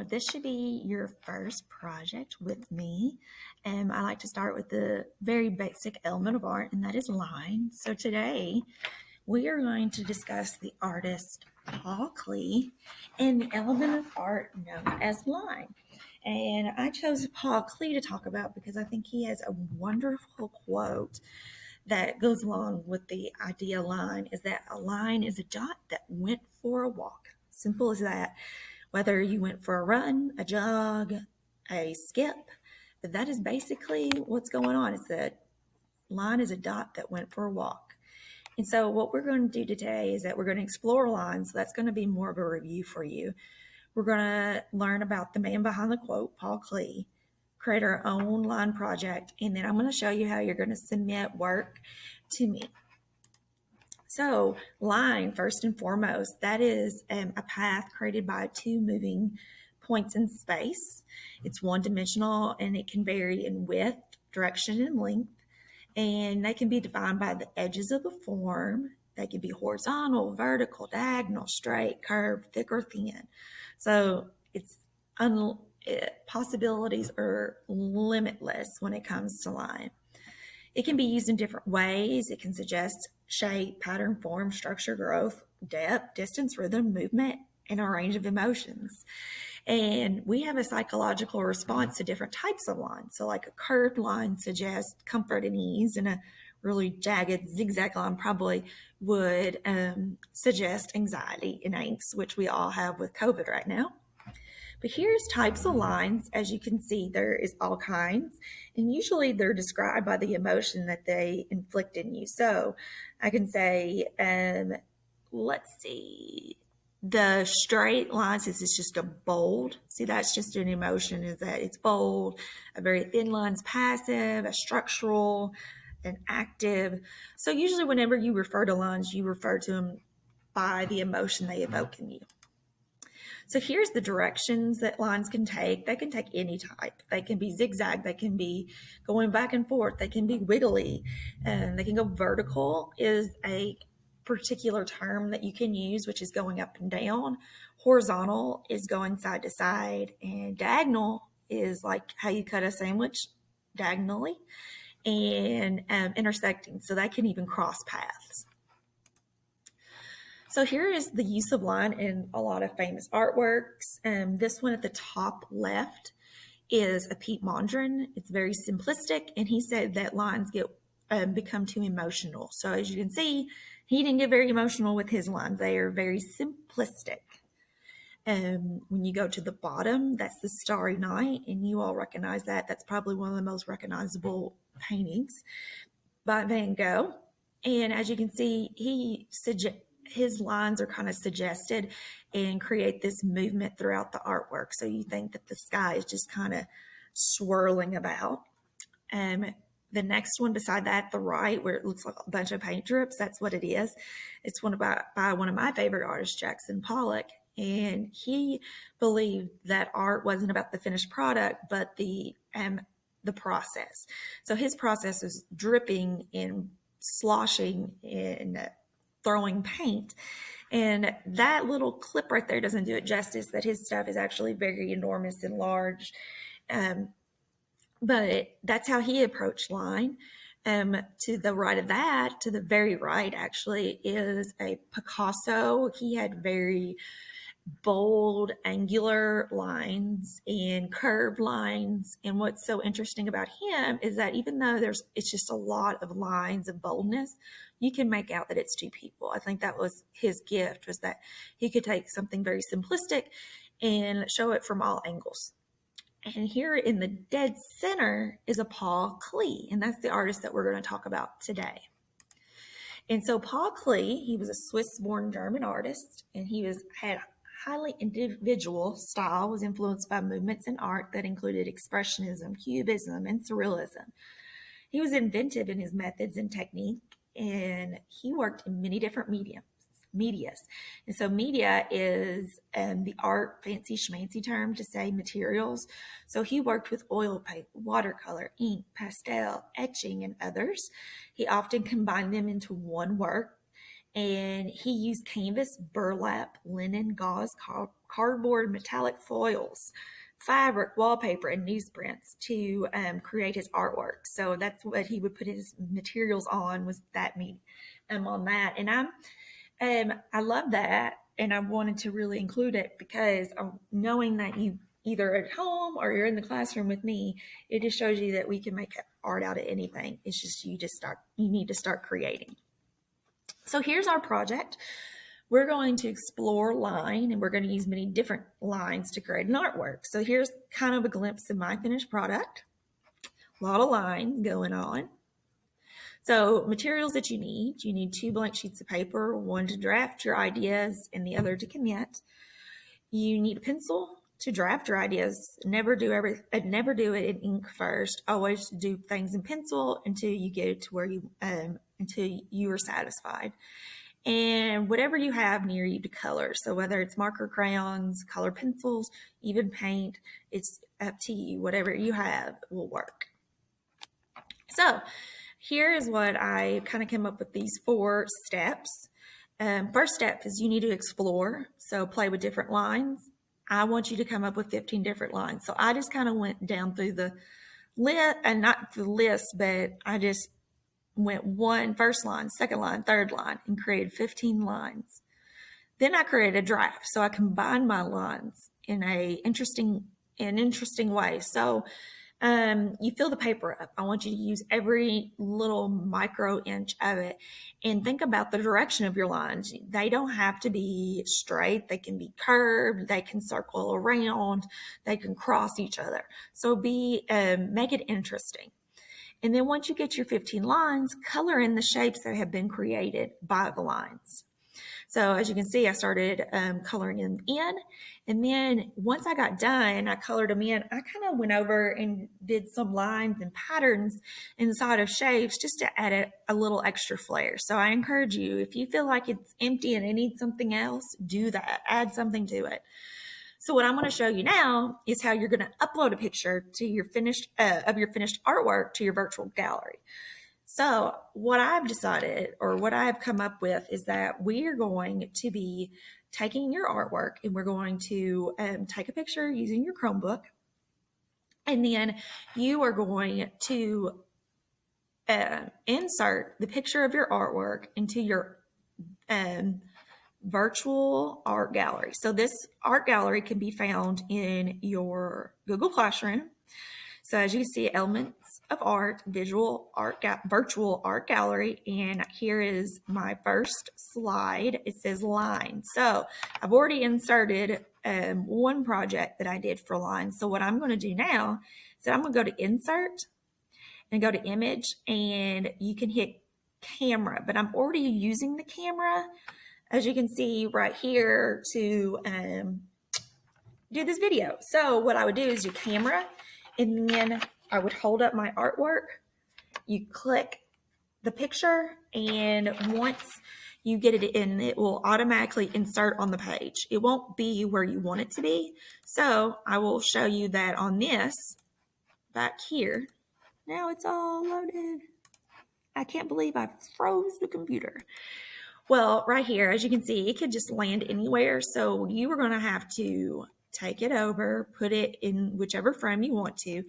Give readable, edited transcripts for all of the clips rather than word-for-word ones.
this should be your first project with me. I like to start with the very basic element of art, and that is line. So today we are going to discuss the artist Paul Klee and the element of art known as line. And I chose Paul Klee to talk about because I think he has a wonderful quote that goes along with the idea line is that a line is a dot that went for a walk. Simple as that. Whether you went for a run, a jog, a skip, but that is basically what's going on. Is that line is a dot that went for a walk. And so what we're going to do today is that we're going to explore lines. So that's going to be more of a review for you. We're going to learn about the man behind the quote, Paul Klee, create our own line project, and then I'm going to show you how you're going to submit work to me. So line, first and foremost, that is a path created by two moving points in space. It's one-dimensional, and it can vary in width, direction, and length, and they can be defined by the edges of the form. They can be horizontal, vertical, diagonal, straight, curved, thick, or thin. So possibilities are limitless when it comes to line. It can be used in different ways. It can suggest shape, pattern, form, structure, growth, depth, distance, rhythm, movement, and a range of emotions. And we have a psychological response to different types of lines. So like a curved line suggests comfort and ease, and a really jagged zigzag line probably would suggest anxiety and angst, which we all have with COVID right now. But here's types of lines. As you can see, there is all kinds, and usually they're described by the emotion that they inflict in you. So I can say, let's see, the straight line says it's just a bold. See, that's just an emotion, is that it's bold. A very thin line's passive, a structural, an active. So usually whenever you refer to lines, you refer to them by the emotion they evoke in you. So here's the directions that lines can take. They can take any type. They can be zigzag. They can be going back and forth. They can be wiggly. And they can go vertical is a particular term that you can use, which is going up and down. Horizontal is going side to side. And diagonal is like how you cut a sandwich diagonally. And intersecting. So they can even cross paths. So here is the use of line in a lot of famous artworks. This one at the top left is a Pete Mondrian. It's very simplistic, and he said that lines become too emotional. So as you can see, he didn't get very emotional with his lines. They are very simplistic. When you go to the bottom, that's the Starry Night, and you all recognize that. That's probably one of the most recognizable paintings by Van Gogh. And as you can see, his lines are kind of suggested and create this movement throughout the artwork. So you think that the sky is just kind of swirling about. The next one beside that, the right, where it looks like a bunch of paint drips, that's what it is. It's by one of my favorite artists, Jackson Pollock. And he believed that art wasn't about the finished product, but the process. So his process is dripping and sloshing and throwing paint. And that little clip right there doesn't do it justice, that his stuff is actually very enormous and large. But that's how he approached line. To the right of that, to the very right actually, is a Picasso. He had very bold, angular lines and curved lines. And what's so interesting about him is that even though it's just a lot of lines of boldness, you can make out that it's two people. I think that was his gift, was that he could take something very simplistic and show it from all angles. And here in the dead center is a Paul Klee, and that's the artist that we're going to talk about today. And so Paul Klee, he was a Swiss-born German artist, and he had highly individual style, was influenced by movements in art that included expressionism, cubism, and surrealism. He was inventive in his methods and technique, and he worked in many different medias. And so media is the art fancy schmancy term to say materials. So he worked with oil paint, watercolor, ink, pastel, etching, and others. He often combined them into one work. And he used canvas, burlap, linen, gauze, cardboard, metallic foils, fabric, wallpaper, and newsprints to create his artwork. So that's what he would put his materials on, was that meat on that. And I love that, and I wanted to really include it because knowing that you either at home or you're in the classroom with me, it just shows you that we can make art out of anything. It's just you need to start creating. So here's our project. We're going to explore line, and we're going to use many different lines to create an artwork. So here's kind of a glimpse of my finished product. A lot of lines going on. So materials that you need 2 blank sheets of paper, one to draft your ideas and the other to commit. You need a pencil to draft your ideas. Never do it in ink first. Always do things in pencil until you get it to where until you are satisfied. And whatever you have near you to color. So whether it's marker crayons, color pencils, even paint, it's up to you. Whatever you have will work. So here is what I kind of came up with, these 4 steps. First step is you need to explore. So play with different lines. I want you to come up with 15 different lines. So I just kind of went down through the list, and not the list, but I just went first line, second line, third line, and created 15 lines. Then I created a draft. So I combined my lines in an interesting way. So you fill the paper up. I want you to use every little micro inch of it, and think about the direction of your lines. They don't have to be straight. They can be curved. They can circle around. They can cross each other. So make it interesting. And then once you get your 15 lines, color in the shapes that have been created by the lines. So as you can see, I started coloring them in. And then once I got done, I colored them in. I kind of went over and did some lines and patterns inside of shapes just to add a little extra flair. So I encourage you, if you feel like it's empty and it needs something else, do that. Add something to it. So what I'm going to show you now is how you're going to upload a picture to your finished artwork to your virtual gallery. So what I've decided, or what I've come up with, is that we are going to be taking your artwork and we're going to take a picture using your Chromebook. And then you are going to insert the picture of your artwork into your virtual art gallery. So this art gallery can be found in your Google Classroom. So as you see, elements of art, virtual art gallery. And here is my first slide. It says line. So I've already inserted one project that I did for line. So what I'm going to do now is that I'm going to go to insert and go to image, and you can hit camera, but I'm already using the camera, as you can see right here, to do this video. So what I would do is do camera, and then I would hold up my artwork. You click the picture, and once you get it in, it will automatically insert on the page. It won't be where you want it to be. So I will show you that on this back here. Now it's all loaded. I can't believe I froze the computer. Well, right here, as you can see, it could just land anywhere. So you are going to have to take it over, put it in whichever frame you want to.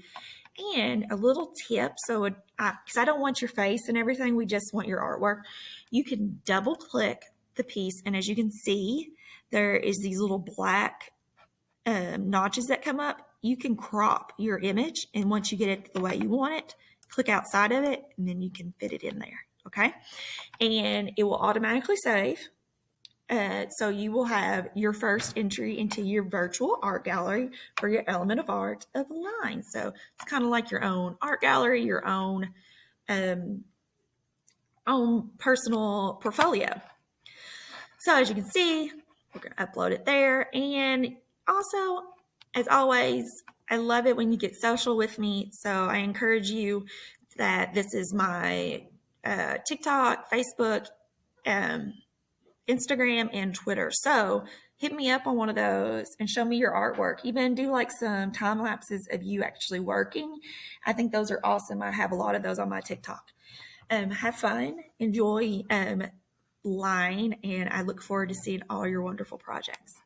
And a little tip, so because I don't want your face and everything, we just want your artwork. You can double click the piece, and as you can see, there is these little black notches that come up. You can crop your image, and once you get it the way you want it, click outside of it, and then you can fit it in there. Okay, and it will automatically save. So you will have your first entry into your virtual art gallery for your element of art of line. So it's kind of like your own art gallery, your own personal portfolio. So as you can see, we're going to upload it there. And also, as always, I love it when you get social with me. So I encourage you that this is my TikTok, Facebook, Instagram, and Twitter. So hit me up on one of those and show me your artwork. Even do like some time lapses of you actually working. I think those are awesome. I have a lot of those on my TikTok. Have fun, enjoy line, and I look forward to seeing all your wonderful projects.